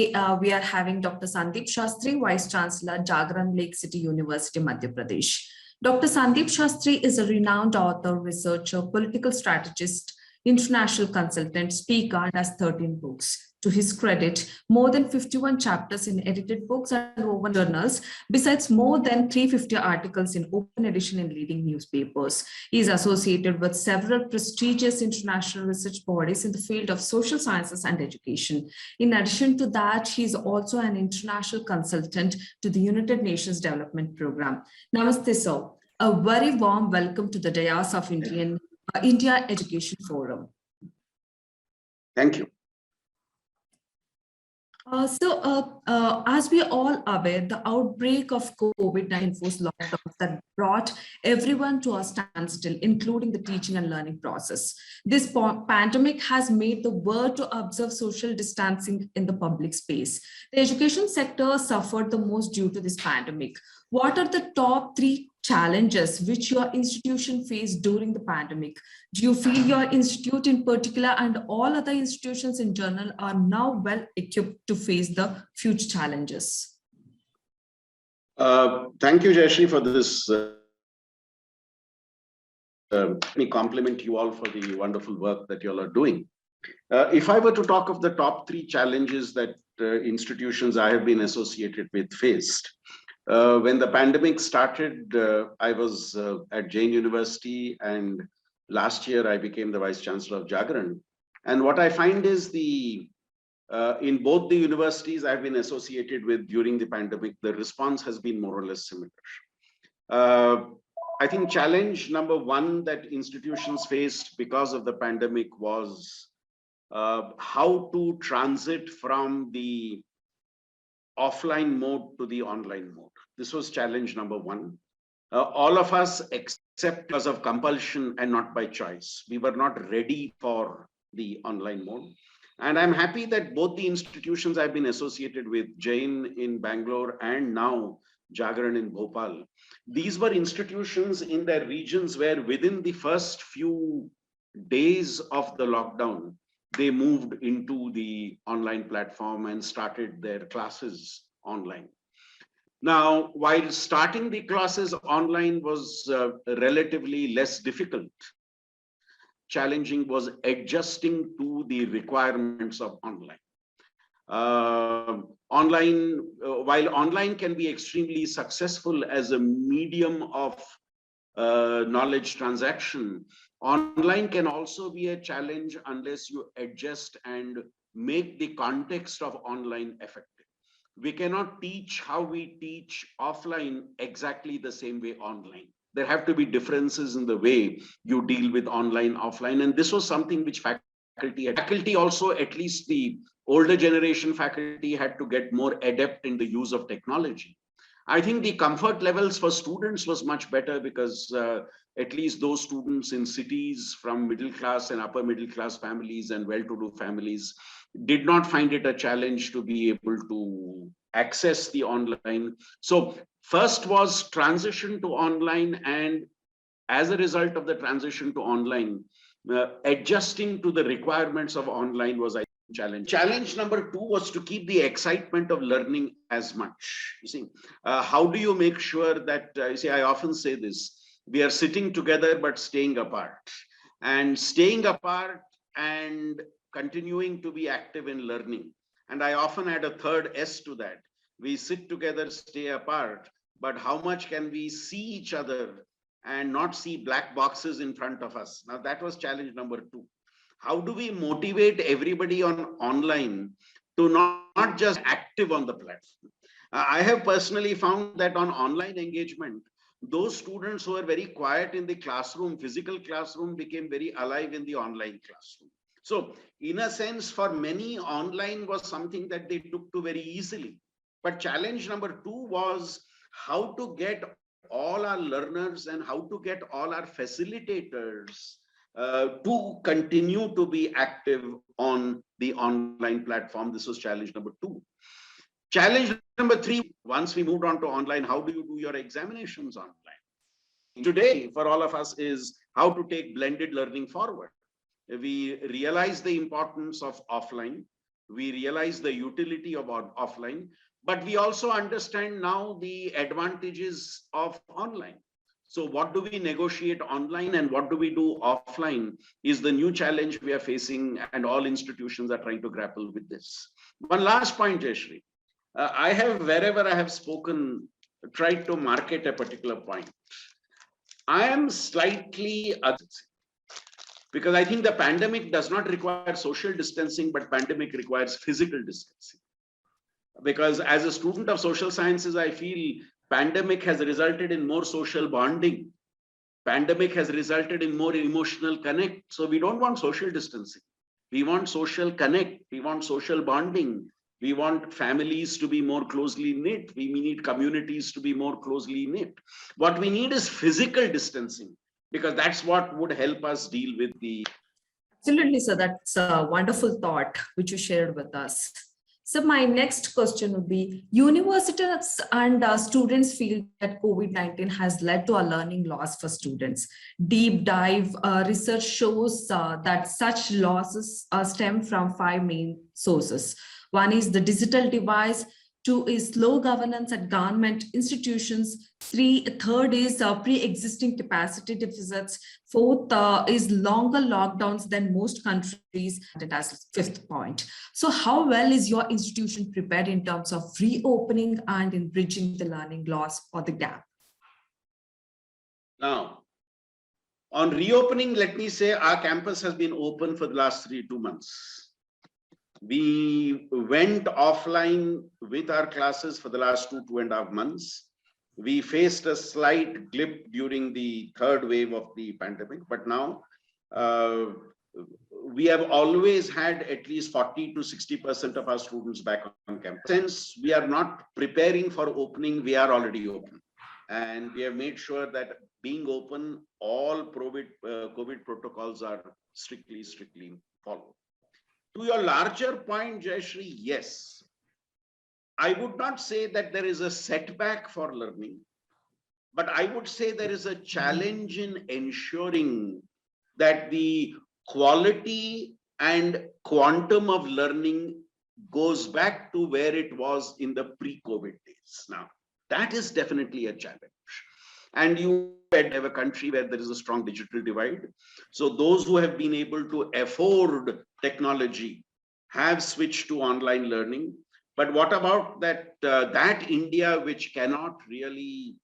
Today, we are having Dr. Sandeep Shastri, Vice Chancellor, Jagran Lakecity University, Madhya Pradesh. Dr. Sandeep Shastri is a renowned author, researcher, political strategist, international consultant, speaker, and has 13 books. To his credit, more than 51 chapters in edited books and over journals, besides more than 350 articles in open edition in leading newspapers. He is associated with several prestigious international research bodies in the field of social sciences and education. In addition to that, he is also an international consultant to the United Nations Development Program. Namaste, sir. A very warm welcome to the dais of India Education Forum. Thank you. As we all are aware, the outbreak of COVID-19 forced lockdowns that brought everyone to a standstill, including the teaching and learning process. This pandemic has made the world to observe social distancing in the public space. The education sector suffered the most due to this pandemic. What are the top 3 challenges which your institution faced during the pandemic? Do you feel your institute in particular and all other institutions in general are now well equipped to face the future challenges? Thank you, Jayashree, for this. Let me compliment you all for the wonderful work that you all are doing. If I were to talk of the top 3 challenges that institutions I have been associated with faced, when the pandemic started, I was at Jain University, and last year I became the Vice Chancellor of Jagran. And what I find is in both the universities I've been associated with during the pandemic, the response has been more or less similar. I think challenge number 1 that institutions faced because of the pandemic was how to transit from the offline mode to the online mode. This was challenge number 1. All of us, except because of compulsion and not by choice, we were not ready for the online mode. And I'm happy that both the institutions I've been associated with, Jain in Bangalore and now Jagran in Bhopal, these were institutions in their regions where within the first few days of the lockdown, they moved into the online platform and started their classes online. Now, while starting the classes online was relatively less difficult, challenging was adjusting to the requirements of online. While online can be extremely successful as a medium of knowledge transaction, online can also be a challenge unless you adjust and make the context of online effective. We cannot teach how we teach offline exactly the same way online. There have to be differences in the way you deal with online, offline, and this was something which faculty also, at least the older generation faculty, had to get more adept in the use of technology. I think the comfort levels for students was much better because at least those students in cities from middle class and upper middle class families and well-to-do families did not find it a challenge to be able to access the online. So first was transition to online, and as a result of the transition to online, adjusting to the requirements of online was a challenge. Challenge number 2 was to keep the excitement of learning as much. You see, how do you make sure that, you see, I often say this, we are sitting together but staying apart. And staying apart and continuing to be active in learning. And I often add a third S to that. We sit together, stay apart, but how much can we see each other and not see black boxes in front of us? Now that was challenge number 2. How do we motivate everybody online to not just active on the platform? I have personally found that on online engagement, those students who are very quiet in the classroom, physical classroom, became very alive in the online classroom. So in a sense, for many, online was something that they took to very easily. But challenge number 2 was how to get all our learners and how to get all our facilitators to continue to be active on the online platform. This was challenge number 2. Challenge number 3, once we moved on to online, how do you do your examinations online? Today, for all of us, is how to take blended learning forward. We realize the importance of offline. We realize the utility of offline, but we also understand now the advantages of online. So what do we negotiate online and what do we do offline is the new challenge we are facing, and all institutions are trying to grapple with this. One last point, Jayashree. I have, wherever I have spoken, tried to market a particular point. I am slightly, because I think the pandemic does not require social distancing, but pandemic requires physical distancing. Because as a student of social sciences, I feel pandemic has resulted in more social bonding. Pandemic has resulted in more emotional connect. So we don't want social distancing. We want social connect. We want social bonding. We want families to be more closely knit. We need communities to be more closely knit. What we need is physical distancing, because that's what would help us deal with the. Absolutely, sir. That's a wonderful thought which you shared with us. So my next question would be, universities and students feel that COVID-19 has led to a learning loss for students. Deep dive research shows that such losses stem from 5 main sources. One is the digital device. 2 is low governance at government institutions. Third is pre-existing capacity deficits. 4th is longer lockdowns than most countries. That as 5th point. So how well is your institution prepared in terms of reopening and in bridging the learning loss or the gap? Now, on reopening, let me say our campus has been open for the last 2 months. We went offline with our classes for the last 2.5 months. We faced a slight blip during the 3rd wave of the pandemic, but now we have always had at least 40 to 60% of our students back on campus. Since we are not preparing for opening, we are already open. And we have made sure that being open, all COVID protocols are strictly followed. To your larger point, Jayashree, yes. I would not say that there is a setback for learning, but I would say there is a challenge in ensuring that the quality and quantum of learning goes back to where it was in the pre-COVID days. Now, that is definitely a challenge. And you have a country where there is a strong digital divide. So those who have been able to afford technology have switched to online learning. But what about that India which cannot really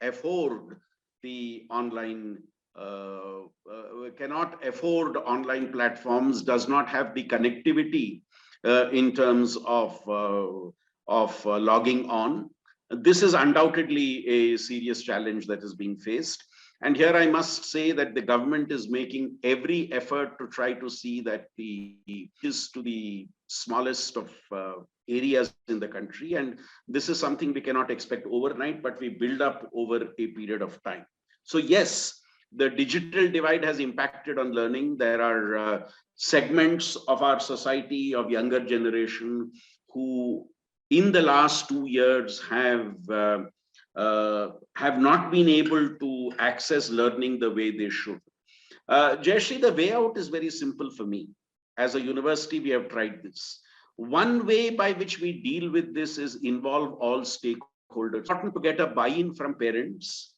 afford the online, cannot afford online platforms, does not have the connectivity in terms of logging on? This is undoubtedly a serious challenge that is being faced. And here I must say that the government is making every effort to try to see that is to the smallest of areas in the country. And this is something we cannot expect overnight, but we build up over a period of time. So yes, the digital divide has impacted on learning. There are segments of our society, of younger generation, who in the last 2 years have not been able to access learning the way they should. Jayashree, the way out is very simple for me. As a university, we have tried this. One way by which we deal with this is involve all stakeholders. It's important to get a buy-in from parents,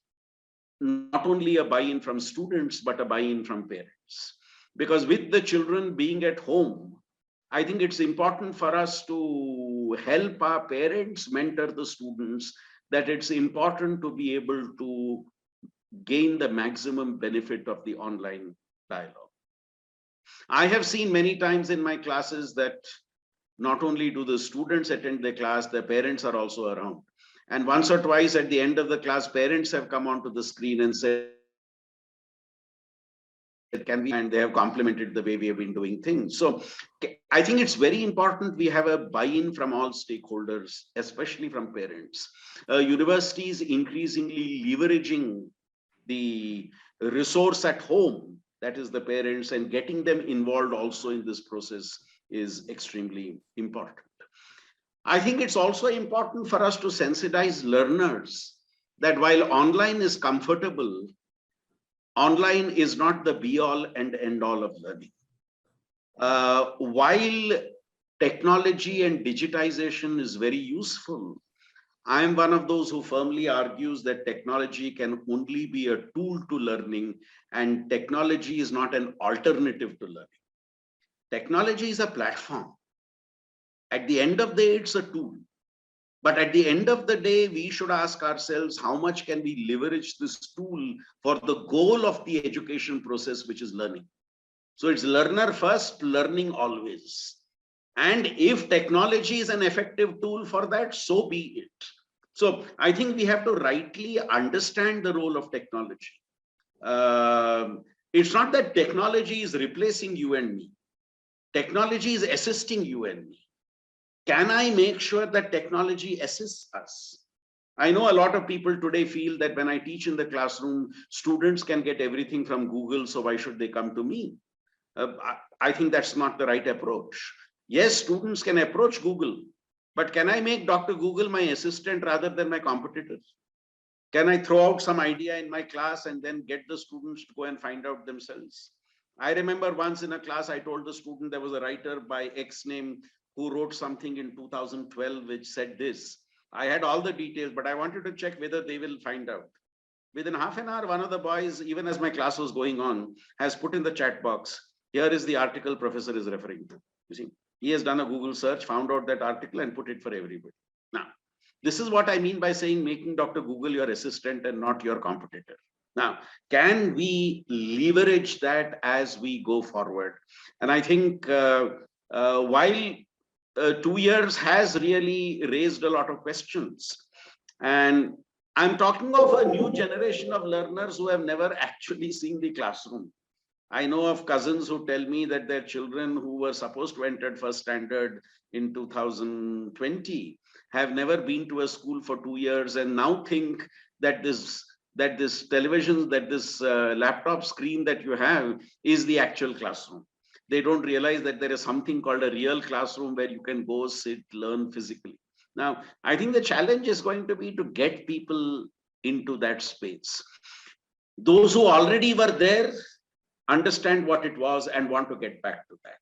not only a buy-in from students, but a buy-in from parents. Because with the children being at home, I think it's important for us to help our parents mentor the students, that it's important to be able to gain the maximum benefit of the online dialogue. I have seen many times in my classes that not only do the students attend the class, the parents are also around. And once or twice at the end of the class, parents have come onto the screen and said, and they have complimented the way we have been doing things. So I think it's very important we have a buy-in from all stakeholders, especially from parents. Universities increasingly leveraging the resource at home, that is the parents, and getting them involved also in this process is extremely important. I think it's also important for us to sensitize learners that while online is comfortable, online is not the be-all and end-all of learning. While technology and digitization is very useful. I am one of those who firmly argues that technology can only be a tool to learning, and technology is not an alternative to learning. Technology is a platform. At the end of the day, it's a tool. But at the end of the day, we should ask ourselves, how much can we leverage this tool for the goal of the education process, which is learning? So it's learner first, learning always. And if technology is an effective tool for that, so be it. So I think we have to rightly understand the role of technology. It's not that technology is replacing you and me. Technology is assisting you and me. Can I make sure that technology assists us? I know a lot of people today feel that when I teach in the classroom, students can get everything from Google, so why should they come to me? I think that's not the right approach. Yes, students can approach Google, but can I make Dr. Google my assistant rather than my competitor? Can I throw out some idea in my class and then get the students to go and find out themselves? I remember once in a class, I told the student there was a writer by X name who wrote something in 2012 which said this. I had all the details, but I wanted to check whether they will find out. Within half an hour, one of the boys, even as my class was going on, has put in the chat box, here is the article professor is referring to. You see, he has done a Google search, found out that article and put it for everybody. Now, this is what I mean by saying making Dr. Google your assistant and not your competitor. Now, can we leverage that as we go forward? And I think while 2 years has really raised a lot of questions, and I'm talking of a new generation of learners who have never actually seen the classroom. I know of cousins who tell me that their children who were supposed to enter first standard in 2020 have never been to a school for 2 years and now think that this television, that this laptop screen that you have is the actual classroom. They don't realize that there is something called a real classroom where you can go, sit, learn physically. Now, I think the challenge is going to be to get people into that space. Those who already were there understand what it was and want to get back to that.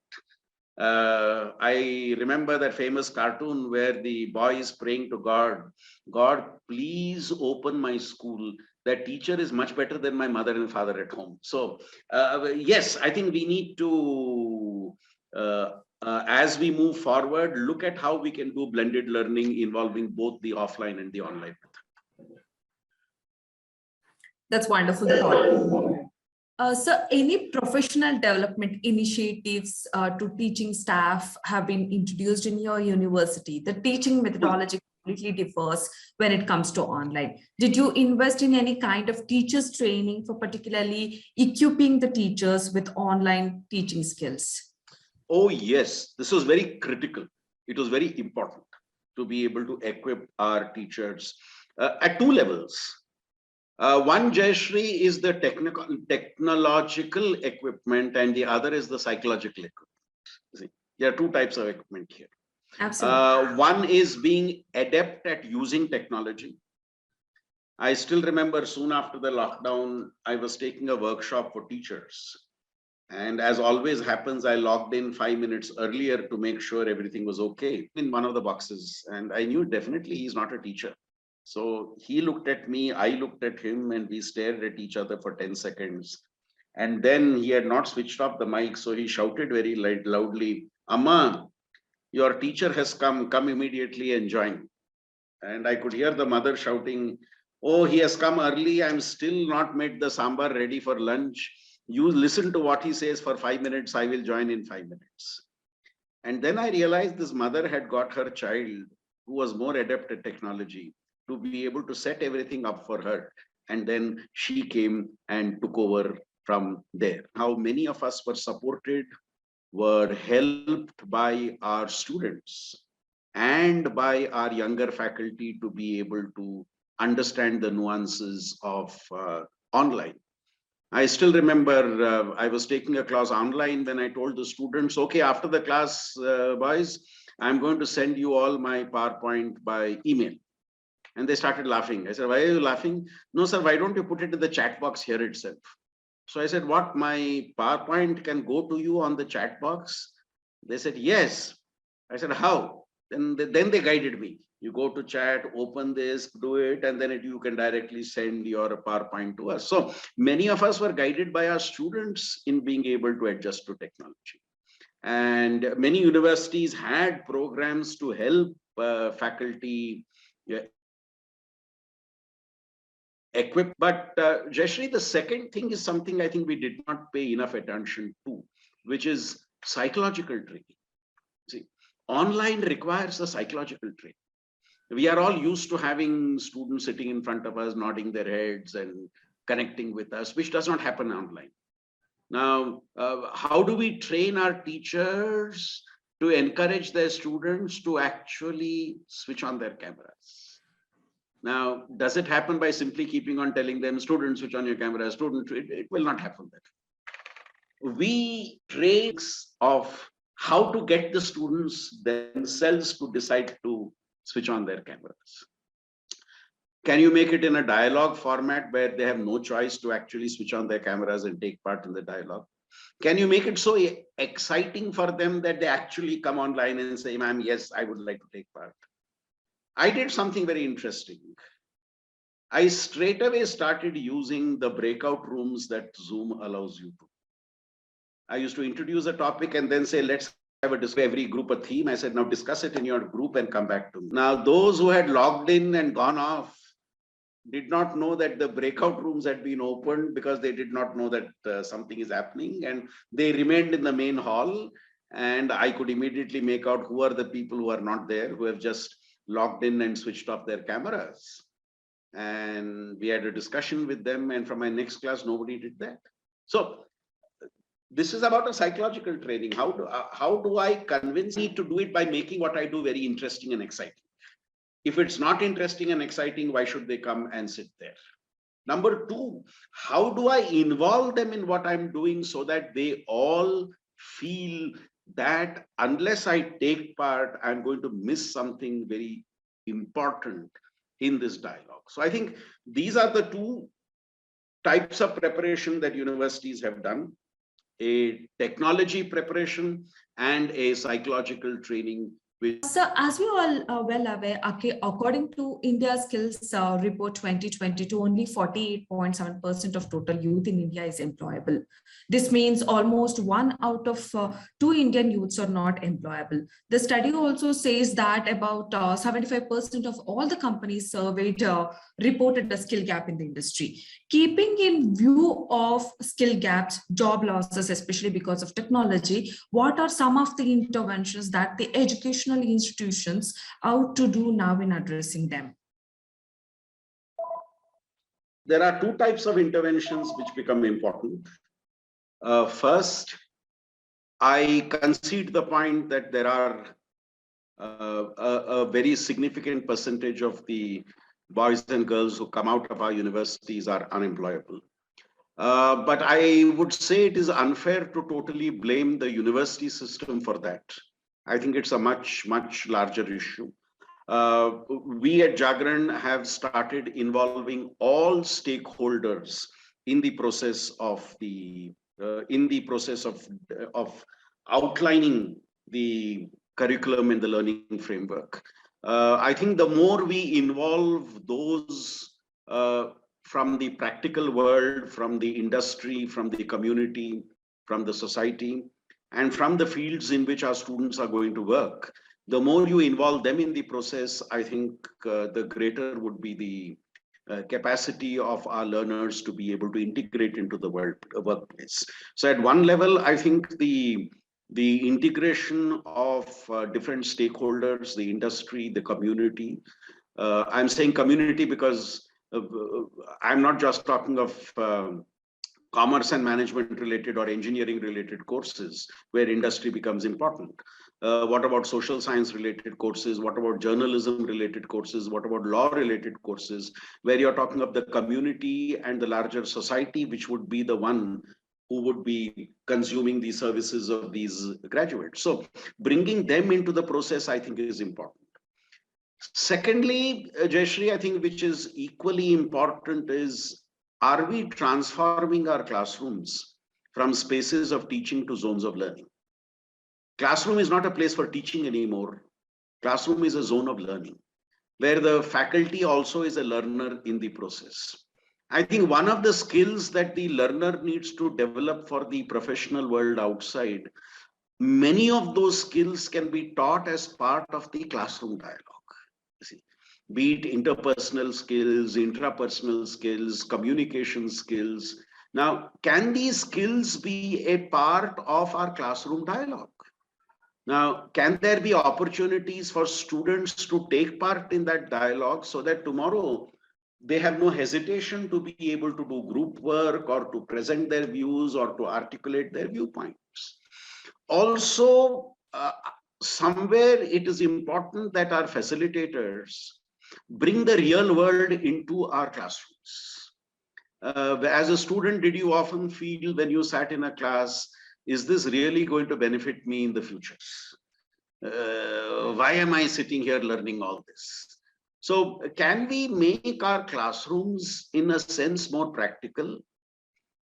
I remember that famous cartoon where the boy is praying to God, God, please open my school. That teacher is much better than my mother and father at home. So yes, I think we need to, as we move forward, look at how we can do blended learning involving both the offline and the online method. That's wonderful thought. So any professional development initiatives to teaching staff have been introduced in your university? The teaching methodology completely differs when it comes to online. Did you invest in any kind of teachers training for particularly equipping the teachers with online teaching skills? Oh, yes, this was very critical. It was very important to be able to equip our teachers at two levels. One, Jayashree, is the technological equipment, and the other is the psychological equipment. See, there are two types of equipment here. Absolutely. One is being adept at using technology. I still remember soon after the lockdown, I was taking a workshop for teachers. And as always happens, I logged in 5 minutes earlier to make sure everything was okay in one of the boxes. And I knew definitely he's not a teacher. So he looked at me, I looked at him, and we stared at each other for 10 seconds. And then he had not switched off the mic. So he shouted very loudly, Amma, your teacher has come immediately and join. And I could hear the mother shouting, oh, he has come early. I'm still not made the sambar ready for lunch. You listen to what he says for 5 minutes. I will join in 5 minutes. And then I realized this mother had got her child, who was more adept at technology, to be able to set everything up for her. And then she came and took over from there. How many of us were supported, were helped by our students and by our younger faculty to be able to understand the nuances of online. I still remember I was taking a class online when I told the students, okay, after the class, boys, I'm going to send you all my PowerPoint by email. And they started laughing. I said, why are you laughing? No, sir, why don't you put it in the chat box here itself? So I said, what, my PowerPoint can go to you on the chat box? They said, yes. I said, how? Then they guided me. You go to chat, open this, do it, and then you can directly send your PowerPoint to us. So many of us were guided by our students in being able to adjust to technology. And many universities had programs to help faculty equip. But Jayashree, the second thing is something I think we did not pay enough attention to, which is psychological training. See, online requires a psychological training. We are all used to having students sitting in front of us, nodding their heads and connecting with us, which does not happen online. Now, how do we train our teachers to encourage their students to actually switch on their cameras? Now, does it happen by simply keeping on telling them, students, switch on your camera, students? It will not happen that way. We train of how to get the students themselves to decide to switch on their cameras. Can you make it in a dialogue format where they have no choice to actually switch on their cameras and take part in the dialogue? Can you make it so exciting for them that they actually come online and say, ma'am, yes, I would like to take part? I did something very interesting. I straight away started using the breakout rooms that Zoom allows you to. I used to introduce a topic and then say, let's have a discuss, every group a theme. I said, now discuss it in your group and come back to me. Now, those who had logged in and gone off did not know that the breakout rooms had been opened because they did not know that something is happening, and they remained in the main hall, and I could immediately make out who are the people who are not there, who have just logged in and switched off their cameras. And we had a discussion with them, and from my next class, nobody did that. So this is about a psychological training. How do I convince me to do it by making what I do very interesting and exciting? If it's not interesting and exciting, why should they come and sit there? Number two, how do I involve them in what I'm doing so that they all feel that unless I take part, I'm going to miss something very important in this dialogue? So I think these are the two types of preparation that universities have done: a technology preparation and a psychological training. So, as we all are well aware, according to India Skills Report 2022, only 48.7% of total youth in India is employable. This means almost 1 out of 2 Indian youths are not employable. The study also says that about 75% of all the companies surveyed reported a skill gap in the industry. Keeping in view of skill gaps, job losses, especially because of technology, what are some of the interventions that the educational institutions ought to do now in addressing them? There are two types of interventions which become important. First, I concede the point that there are a very significant percentage of the boys and girls who come out of our universities are unemployable. But I would say it is unfair to totally blame the university system for that. I think it's a much, much larger issue. We at Jagran have started involving all stakeholders in the process of outlining the curriculum and the learning framework. I think the more we involve those from the practical world, from the industry, from the community, from the society, and from the fields in which our students are going to work, the more you involve them in the process, I think the greater would be the capacity of our learners to be able to integrate into the workplace. So at one level, I think the integration of different stakeholders, the industry, the community. I'm saying community because I'm not just talking of commerce and management related or engineering related courses where industry becomes important. What about social science related courses? What about journalism related courses? What about law related courses where you're talking of the community and the larger society, which would be the one who would be consuming the services of these graduates? So bringing them into the process, I think, is important. Secondly, Jayashree, I think which is equally important is, are we transforming our classrooms from spaces of teaching to zones of learning? Classroom is not a place for teaching anymore. Classroom is a zone of learning, where the faculty also is a learner in the process. I think one of the skills that the learner needs to develop for the professional world outside, many of those skills can be taught as part of the classroom dialogue. See, be it interpersonal skills, intrapersonal skills, communication skills. Now, can these skills be a part of our classroom dialogue? Now, can there be opportunities for students to take part in that dialogue so that tomorrow they have no hesitation to be able to do group work or to present their views or to articulate their viewpoints? Also, somewhere it is important that our facilitators bring the real world into our classrooms. As a student, did you often feel when you sat in a class, is this really going to benefit me in the future? Why am I sitting here learning all this? So can we make our classrooms in a sense more practical?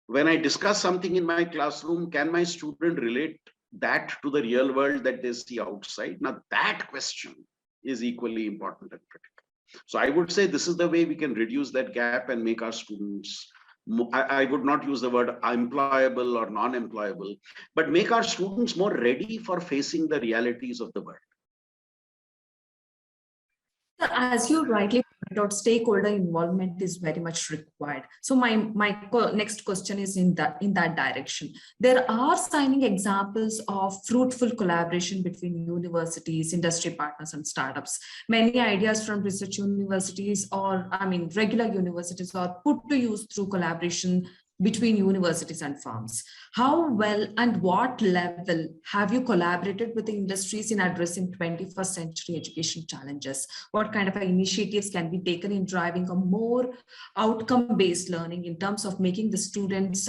When I discuss something in my classroom, can my student relate that to the real world that they see outside? Now that question is equally important and critical. So I would say this is the way we can reduce that gap and make our students, I would not use the word employable or non-employable, but make our students more ready for facing the realities of the world. As you rightly pointed out, stakeholder involvement is very much required. So my next question is in that direction. There are shining examples of fruitful collaboration between universities, industry partners, and startups. Many ideas from research universities or regular universities are put to use through collaboration between universities and firms. How well and what level have you collaborated with the industries in addressing 21st century education challenges? What kind of initiatives can be taken in driving a more outcome-based learning in terms of making the students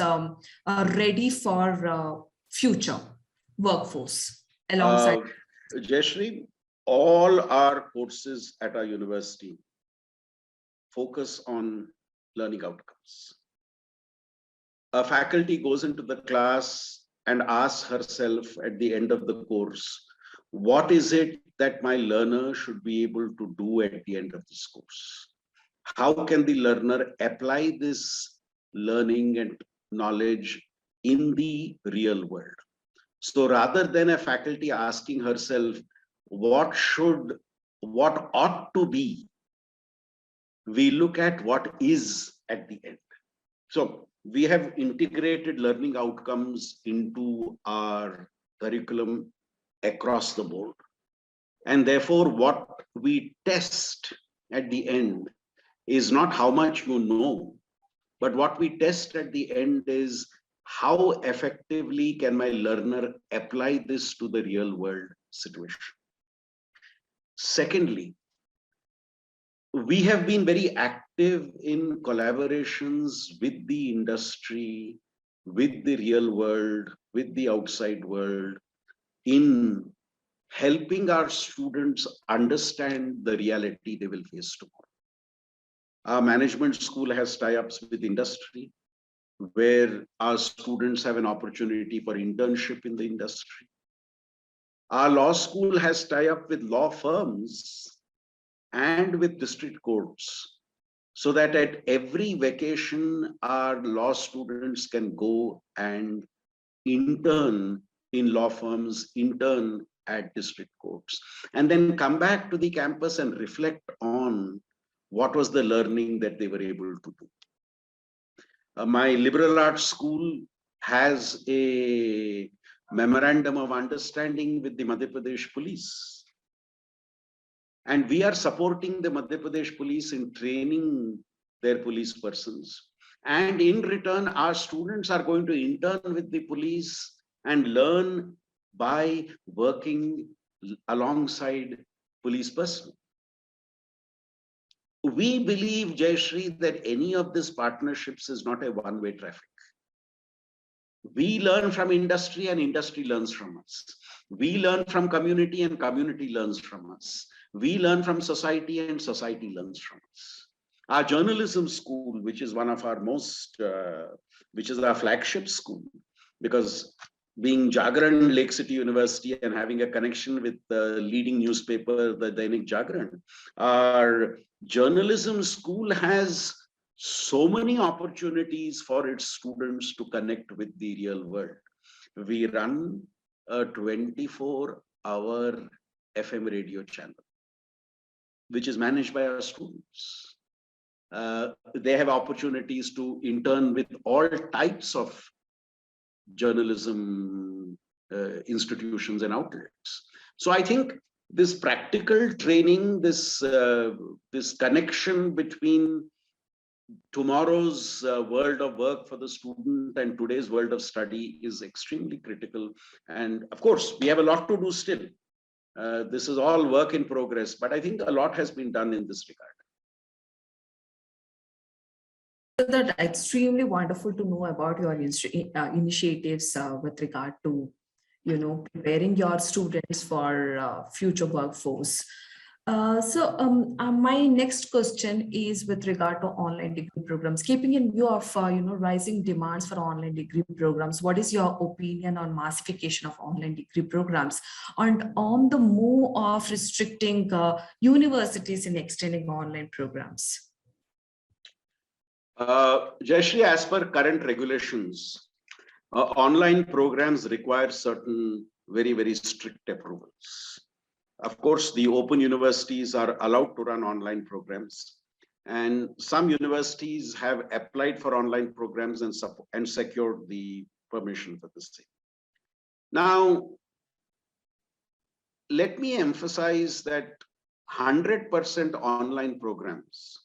ready for future workforce alongside? Jayashree, all our courses at our university focus on learning outcomes. A faculty goes into the class and asks herself at the end of the course, what is it that my learner should be able to do at the end of this course? How can the learner apply this learning and knowledge in the real world? So rather than a faculty asking herself, what ought to be, we look at what is at the end. So we have integrated learning outcomes into our curriculum across the board. And therefore, what we test at the end is not how much you know, but what we test at the end is how effectively can my learner apply this to the real world situation. Secondly, we have been very active in collaborations with the industry, with the real world, with the outside world, in helping our students understand the reality they will face tomorrow. Our management school has tie-ups with industry, where our students have an opportunity for internship in the industry. Our law school has tie-up with law firms and with district courts, so that at every vacation, our law students can go and intern in law firms, intern at district courts, and then come back to the campus and reflect on what was the learning that they were able to do. My liberal arts school has a memorandum of understanding with the Madhya Pradesh police. And we are supporting the Madhya Pradesh police in training their police persons. And in return, our students are going to intern with the police and learn by working alongside police personnel. We believe, Jayashree, that any of these partnerships is not a one-way traffic. We learn from industry and industry learns from us. We learn from community and community learns from us. We learn from society and society learns from us. Our journalism school, which is one of our most, which is our flagship school, because being Jagran Lakecity University and having a connection with the leading newspaper, the Dainik Jagran, our journalism school has so many opportunities for its students to connect with the real world. We run a 24-hour FM radio channel, which is managed by our students. They have opportunities to intern with all types of journalism institutions and outlets. So I think this practical training, this connection between tomorrow's world of work for the student and today's world of study is extremely critical. And of course, we have a lot to do still. This is all work in progress, but I think a lot has been done in this regard. That extremely wonderful to know about your initiatives with regard to, preparing your students for future workforce. My next question is with regard to online degree programs. Keeping in view of rising demands for online degree programs, what is your opinion on massification of online degree programs and on the move of restricting universities in extending online programs? Jayashree, as per current regulations, online programs require certain very, very strict approvals. Of course, the open universities are allowed to run online programs, and some universities have applied for online programs and secured the permission for the same. Now, let me emphasize that 100% online programs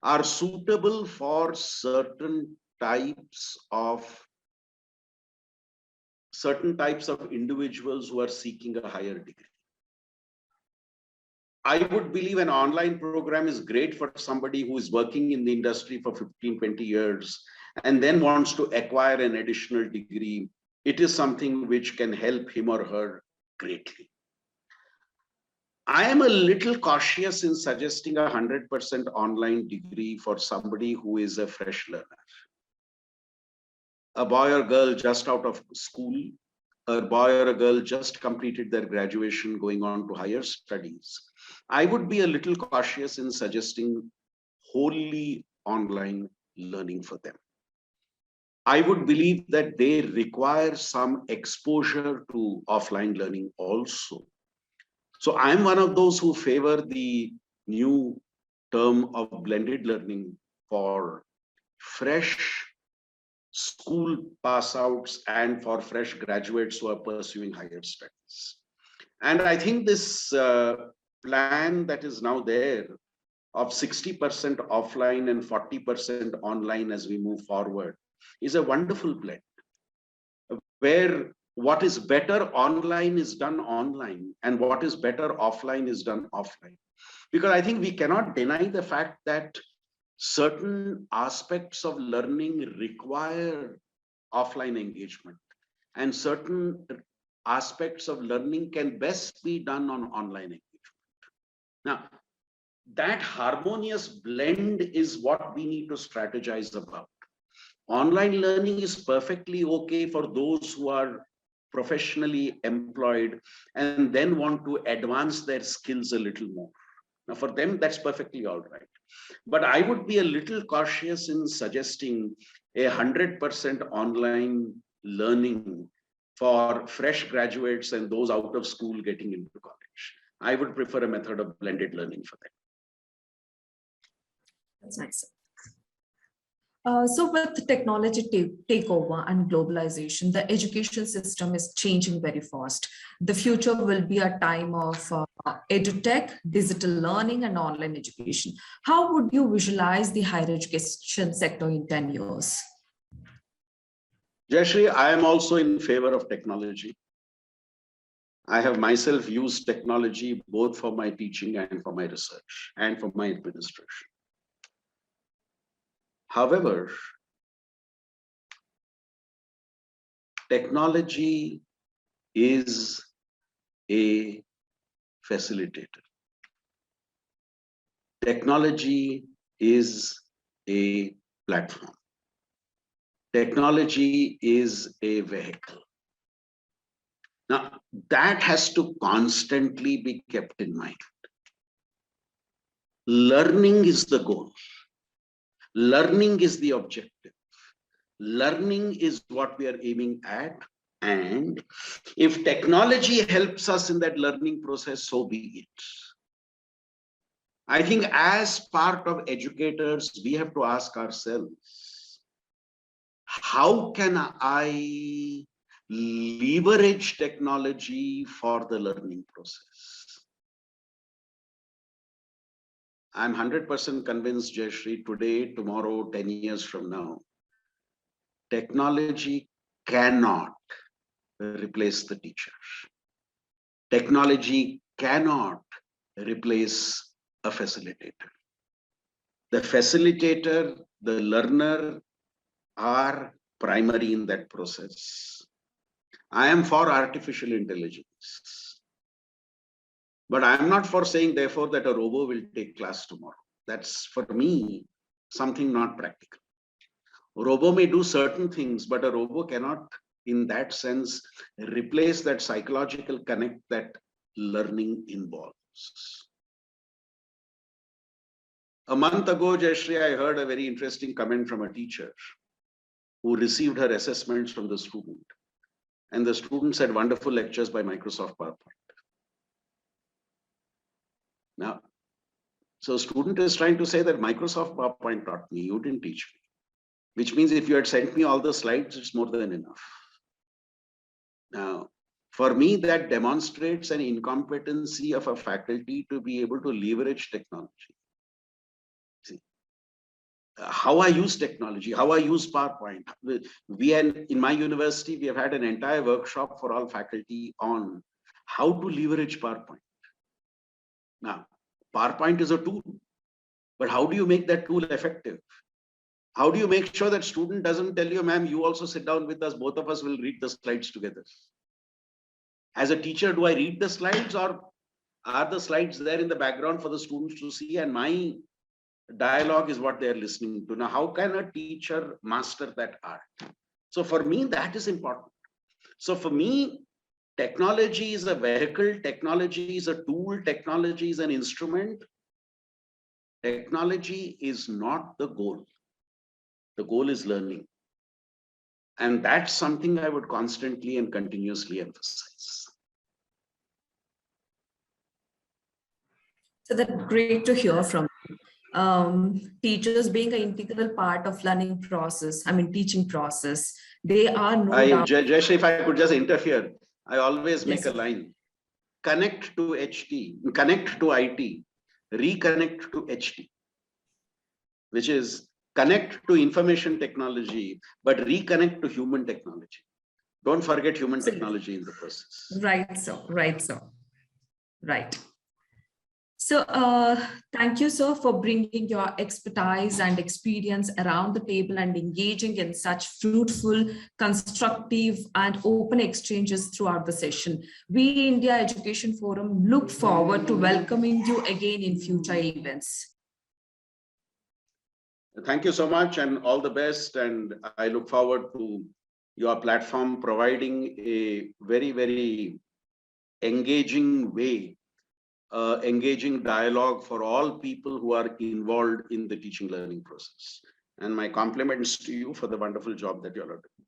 are suitable for certain types of individuals who are seeking a higher degree. I would believe an online program is great for somebody who is working in the industry for 15, 20 years and then wants to acquire an additional degree. It is something which can help him or her greatly. I am a little cautious in suggesting a 100% online degree for somebody who is a fresh learner. A boy or girl just out of school, a boy or a girl just completed their graduation going on to higher studies. I would be a little cautious in suggesting wholly online learning for them. I would believe that they require some exposure to offline learning also. So I'm one of those who favor the new term of blended learning for fresh school pass outs and for fresh graduates who are pursuing higher studies. And I think this plan that is now there of 60% offline and 40% online as we move forward is a wonderful blend, where what is better online is done online and what is better offline is done offline. Because I think we cannot deny the fact that certain aspects of learning require offline engagement and certain aspects of learning can best be done on online engagement. Now, that harmonious blend is what we need to strategize about. Online learning is perfectly okay for those who are professionally employed and then want to advance their skills a little more. Now, for them, that's perfectly all right. But I would be a little cautious in suggesting 100% online learning for fresh graduates and those out of school getting into college. I would prefer a method of blended learning for them. That's nice. So with technology takeover and globalization, the education system is changing very fast. The future will be a time of edutech, digital learning, and online education. How would you visualize the higher education sector in 10 years? Jayashree, I am also in favor of technology. I have myself used technology both for my teaching and for my research and for my administration. However, technology is a facilitator. Technology is a platform. Technology is a vehicle. Now, that has to constantly be kept in mind. Learning is the goal. Learning is the objective. Learning is what we are aiming at. And if technology helps us in that learning process, so be it. I think as part of educators, we have to ask ourselves, how can I leverage technology for the learning process? I'm 100% convinced, Jayashree, today, tomorrow, 10 years from now, technology cannot replace the teacher. Technology cannot replace a facilitator. The facilitator, the learner are primary in that process. I am for artificial intelligence, but I am not for saying, therefore, that a robot will take class tomorrow. That's, for me, something not practical. A robot may do certain things, but a robot cannot, in that sense, replace that psychological connect that learning involves. A month ago, Jayashree, I heard a very interesting comment from a teacher who received her assessments from the student. And the student said, wonderful lectures by Microsoft PowerPoint. Now, so student is trying to say that Microsoft PowerPoint taught me, you didn't teach me. Which means if you had sent me all the slides, it's more than enough. Now, for me, that demonstrates an incompetency of a faculty to be able to leverage technology. See, how I use technology, how I use PowerPoint. In my university, we have had an entire workshop for all faculty on how to leverage PowerPoint. Now, PowerPoint is a tool, but how do you make that tool effective? How do you make sure that student doesn't tell you, ma'am, you also sit down with us, both of us will read the slides together? As a teacher, do I read the slides, or are the slides there in the background for the students to see, and my dialogue is what they're listening to? Now, how can a teacher master that art? So for me, that is important. So for me, technology is a vehicle, technology is a tool, technology is an instrument. Technology is not the goal. The goal is learning. And that's something I would constantly and continuously emphasize. So that's great to hear from teachers being an integral part of learning process, teaching process. They are no doubt. Jayashree, if I could just interfere, I always make a line. Connect to HT, connect to IT, reconnect to HT, which is connect to information technology, but reconnect to human technology. Don't forget human technology in the process. Right, so, right, so, right. So thank you, sir, for bringing your expertise and experience around the table and engaging in such fruitful, constructive, and open exchanges throughout the session. We, India Education Forum, look forward to welcoming you again in future events. Thank you so much and all the best. And I look forward to your platform providing a very, very engaging way, engaging dialogue for all people who are involved in the teaching learning process. And my compliments to you for the wonderful job that you're doing.